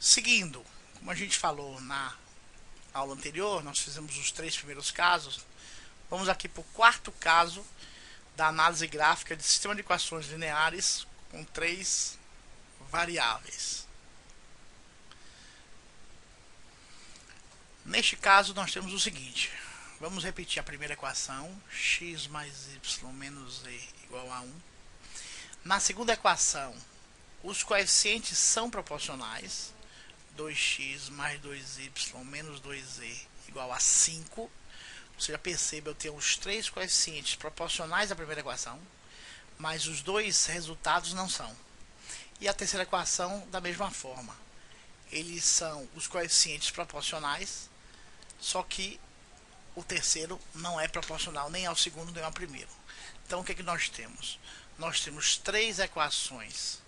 Seguindo, como a gente falou na aula anterior, nós fizemos os 3 primeiros casos. Vamos aqui para o quarto caso da análise gráfica de sistema de equações lineares com 3 variáveis. Neste caso, nós temos o seguinte. Vamos repetir a primeira equação, x mais y menos z igual a 1. Na segunda equação, os coeficientes são proporcionais. 2x mais 2y menos 2z igual a 5. Você já percebe, eu tenho os 3 coeficientes proporcionais à primeira equação, mas os 2 resultados não são. E a terceira equação, da mesma forma. Eles são os coeficientes proporcionais, só que o terceiro não é proporcional nem ao segundo nem ao primeiro. Então, o que nós temos? Nós temos 3 equações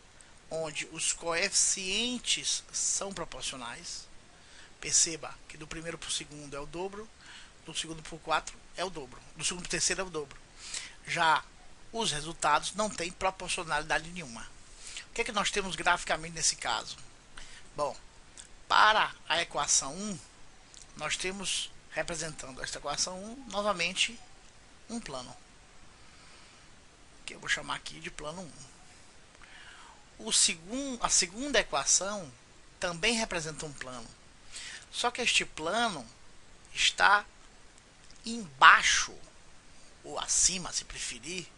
onde os coeficientes são proporcionais. Perceba que do primeiro para o segundo é o dobro, do segundo para o 4 é o dobro, do segundo para o terceiro é o dobro. Já os resultados não têm proporcionalidade nenhuma. O que nós temos graficamente nesse caso? Bom, para a equação 1, nós temos, representando esta equação 1, novamente um plano, que eu vou chamar aqui de plano 1. A segunda equação também representa um plano, só que este plano está embaixo, ou acima, se preferir,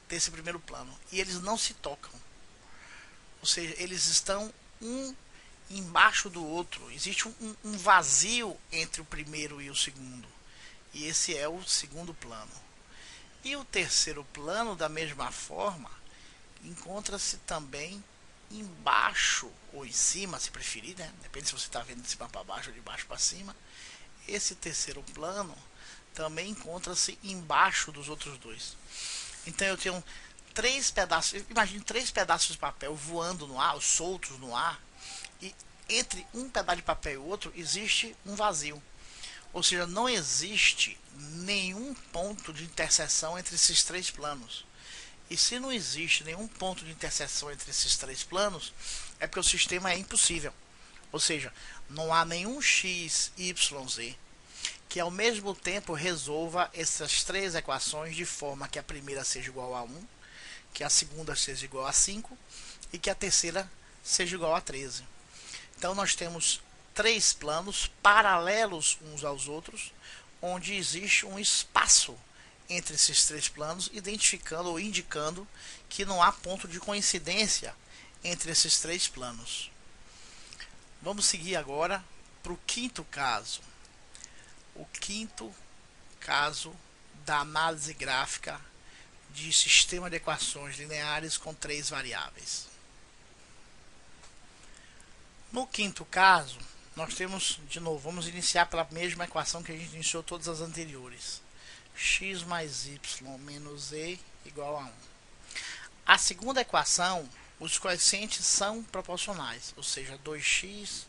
desse primeiro plano, e eles não se tocam, ou seja, eles estão um embaixo do outro. Existe um vazio entre o primeiro e o segundo, e esse é o segundo plano. E o terceiro plano, da mesma forma, encontra-se também embaixo ou em cima, se preferir, né? Depende se você está vendo de cima para baixo ou de baixo para cima. Esse terceiro plano também encontra-se embaixo dos outros dois. Então eu tenho 3 pedaços, imagine 3 pedaços de papel voando no ar, soltos no ar, e entre um pedaço de papel e o outro existe um vazio. Ou seja, não existe nenhum ponto de interseção entre esses 3 planos. E se não existe nenhum ponto de interseção entre esses 3 planos, é porque o sistema é impossível. Ou seja, não há nenhum x, y, z que ao mesmo tempo resolva essas 3 equações de forma que a primeira seja igual a 1, que a segunda seja igual a 5 e que a terceira seja igual a 13. Então nós temos 3 planos paralelos uns aos outros, onde existe um espaço entre esses 3 planos, identificando ou indicando que não há ponto de coincidência entre esses 3 planos. Vamos seguir agora para o quinto caso. O quinto caso da análise gráfica de sistema de equações lineares com 3 variáveis. No quinto caso, nós temos, de novo, vamos iniciar pela mesma equação que a gente iniciou todas as anteriores. X mais y menos z igual a 1. A segunda equação, os coeficientes são proporcionais, ou seja, 2x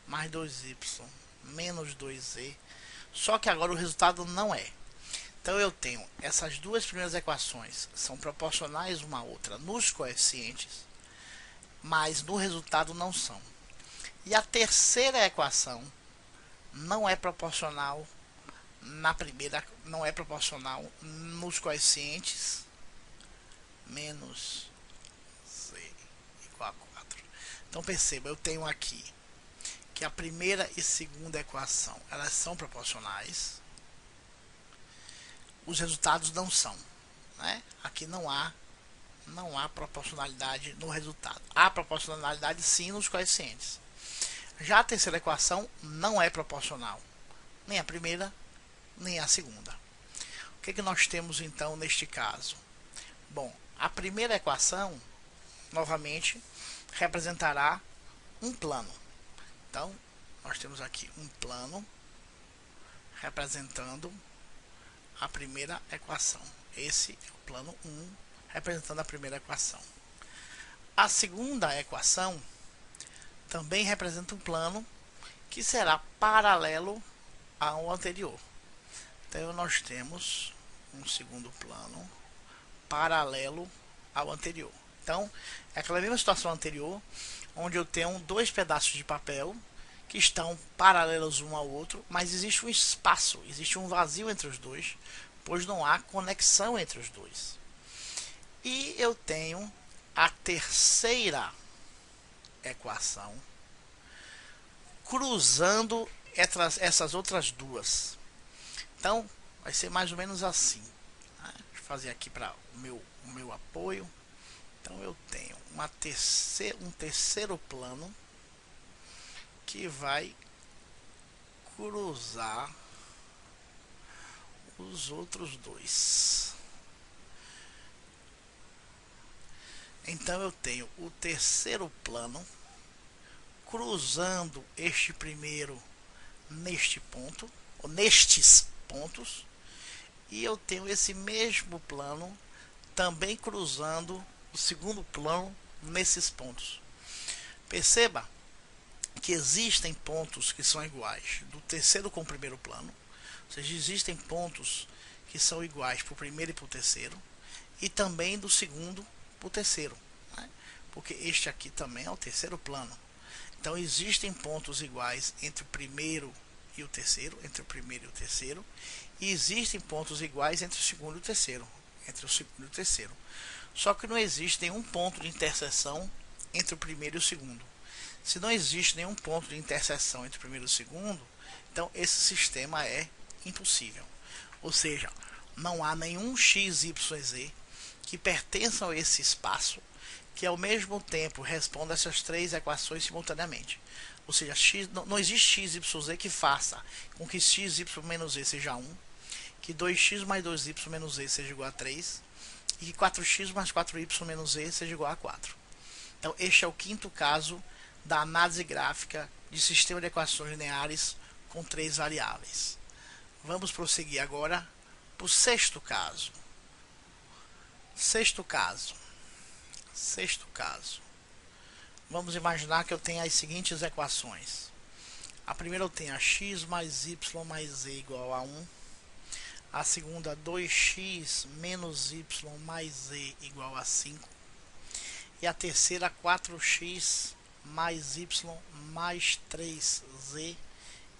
mais 2y menos 2z, só que agora o resultado não é. Então eu tenho essas 2 primeiras equações, são proporcionais uma à outra nos coeficientes, mas no resultado não são. E a terceira equação não é proporcional na primeira, não é proporcional nos coeficientes, menos z igual a 4. Então perceba, eu tenho aqui que a primeira e segunda equação, elas são proporcionais, os resultados não são, né? Aqui não há proporcionalidade no resultado. Há proporcionalidade sim nos coeficientes. Já a terceira equação não é proporcional, nem a primeira nem a segunda. O que nós temos então neste caso? Bom, a primeira equação, novamente, representará um plano. Então, nós temos aqui um plano representando a primeira equação. Esse é o plano 1, representando a primeira equação. A segunda equação também representa um plano que será paralelo ao anterior. Então nós temos um segundo plano paralelo ao anterior. Então, é aquela mesma situação anterior, onde eu tenho dois pedaços de papel que estão paralelos um ao outro, mas existe um espaço, existe um vazio entre os dois, pois não há conexão entre os dois. E eu tenho a terceira equação cruzando essas outras duas. Então vai ser mais ou menos assim, né? Deixa eu fazer aqui para o meu apoio. Então eu tenho um terceiro plano que vai cruzar os outros dois. Então eu tenho o terceiro plano cruzando este primeiro neste ponto, ou nestes pontos, e eu tenho esse mesmo plano também cruzando o segundo plano nesses pontos. Perceba que existem pontos que são iguais do terceiro com o primeiro plano, ou seja, existem pontos que são iguais para o primeiro e para o terceiro, e também do segundo para o terceiro, né? Porque este aqui também é o terceiro plano. Então existem pontos iguais entre o primeiro e o terceiro, e existem pontos iguais entre o segundo e o terceiro, Só que não existe nenhum ponto de interseção entre o primeiro e o segundo. Se não existe nenhum ponto de interseção entre o primeiro e o segundo, então esse sistema é impossível. Ou seja, não há nenhum x, y, z que pertençam a esse espaço que ao mesmo tempo responda essas três equações simultaneamente. Ou seja, não existe x, y, z que faça com que x, y menos z seja 1, que 2x mais 2y menos z seja igual a 3, e que 4x mais 4y menos z seja igual a 4. Então este é o quinto caso da análise gráfica de sistema de equações lineares com três variáveis. Vamos prosseguir agora para o sexto caso. Sexto caso. Vamos imaginar que eu tenho as seguintes equações. A primeira eu tenho a x mais y mais z igual a 1. A segunda, 2x menos y mais z igual a 5. E a terceira, 4x mais y mais 3z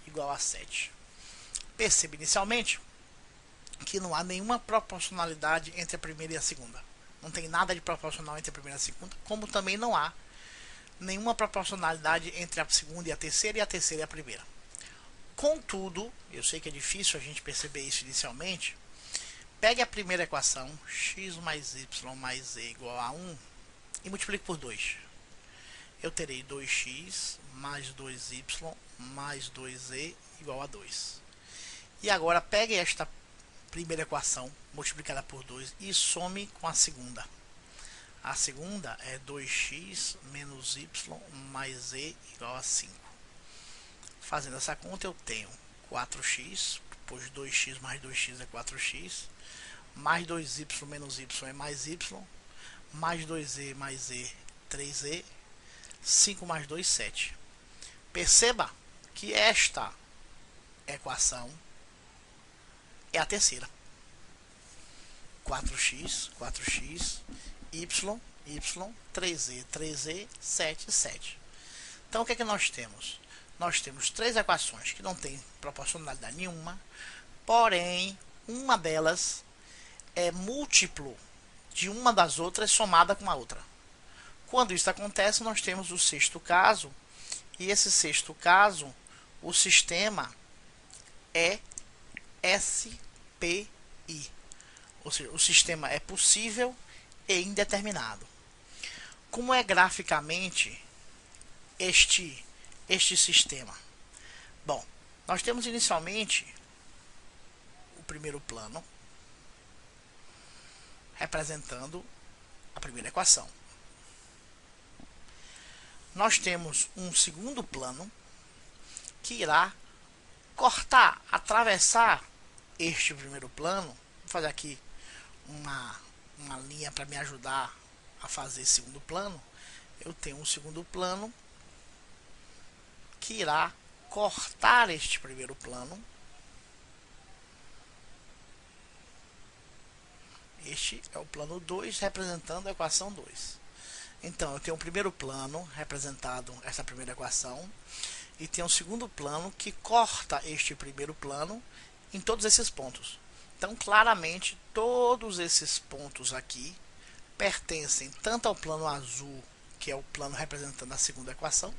igual a 7. Perceba inicialmente que não há nenhuma proporcionalidade entre a primeira e a segunda. Não tem nada de proporcional entre a primeira e a segunda, como também não há nenhuma proporcionalidade entre a segunda e a terceira e a primeira. Contudo, eu sei que é difícil a gente perceber isso inicialmente. Pegue a primeira equação, x mais y mais z igual a 1, e multiplique por 2. Eu terei 2x mais 2y mais 2z igual a 2. E agora pegue esta primeira equação multiplicada por 2 e some com a segunda. A segunda é 2x menos y mais z igual a 5. Fazendo essa conta eu tenho 4x, pois 2x mais 2x é 4x, mais 2y menos y é mais y, mais 2z mais z, 3z, 5 mais 2, 7. Perceba que esta equação é a terceira. 4x, y, 3z, 3z, 7, 7. Então o que é que nós temos? Nós temos três equações que não têm proporcionalidade nenhuma, porém uma delas é múltiplo de uma das outras somada com a outra. Quando isso acontece, nós temos o sexto caso, e esse sexto caso, o sistema é SPI, ou seja, o sistema é possível e indeterminado. Como é graficamente este sistema? Bom, nós temos inicialmente o primeiro plano representando a primeira equação. Nós temos um segundo plano que irá cortar, atravessar este primeiro plano. Vou fazer aqui uma linha para me ajudar a fazer esse segundo plano. Eu tenho um segundo plano que irá cortar este primeiro plano. Este é o plano 2, representando a equação 2. Então, eu tenho um primeiro plano representado essa primeira equação e tenho um segundo plano que corta este primeiro plano em todos esses pontos. Então, claramente, todos esses pontos aqui pertencem tanto ao plano azul, que é o plano representando a segunda equação,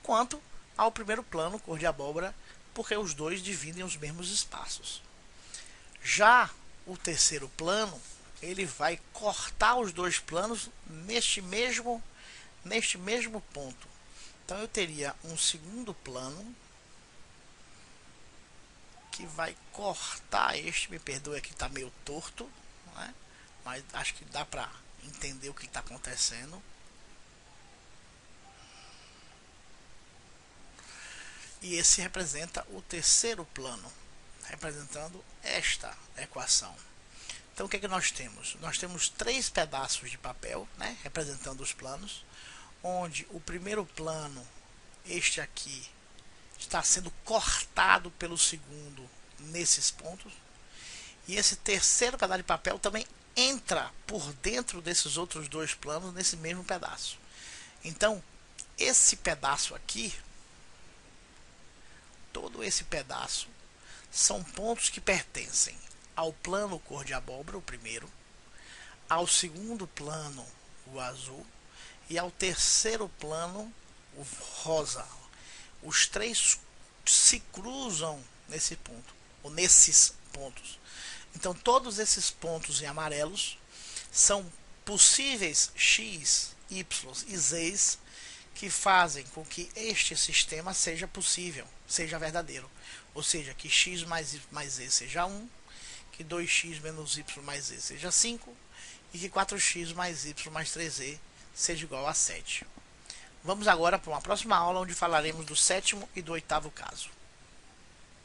quanto ao primeiro plano, cor de abóbora, porque os dois dividem os mesmos espaços. Já o terceiro plano, ele vai cortar os dois planos neste mesmo ponto. Então eu teria um segundo plano que vai cortar este, me perdoe aqui, está meio torto, né? Mas acho que dá para entender o que está acontecendo. E esse representa o terceiro plano, representando esta equação. Então o que é que nós temos? Nós temos três pedaços de papel, né, representando os planos, onde o primeiro plano, este aqui, está sendo cortado pelo segundo nesses pontos, e esse terceiro pedaço de papel também entra por dentro desses outros dois planos nesse mesmo pedaço. Então esse pedaço aqui, todo esse pedaço, são pontos que pertencem ao plano cor de abóbora, o primeiro, ao segundo plano, o azul, e ao terceiro plano, o rosa. Os três se cruzam nesse ponto, ou nesses pontos. Então todos esses pontos em amarelos são possíveis x, y e z que fazem com que este sistema seja possível, seja verdadeiro. Ou seja, que x mais y mais z seja 1, que 2x menos y mais z seja 5 e que 4x mais y mais 3z seja igual a 7. Vamos agora para uma próxima aula onde falaremos do sétimo e do oitavo caso.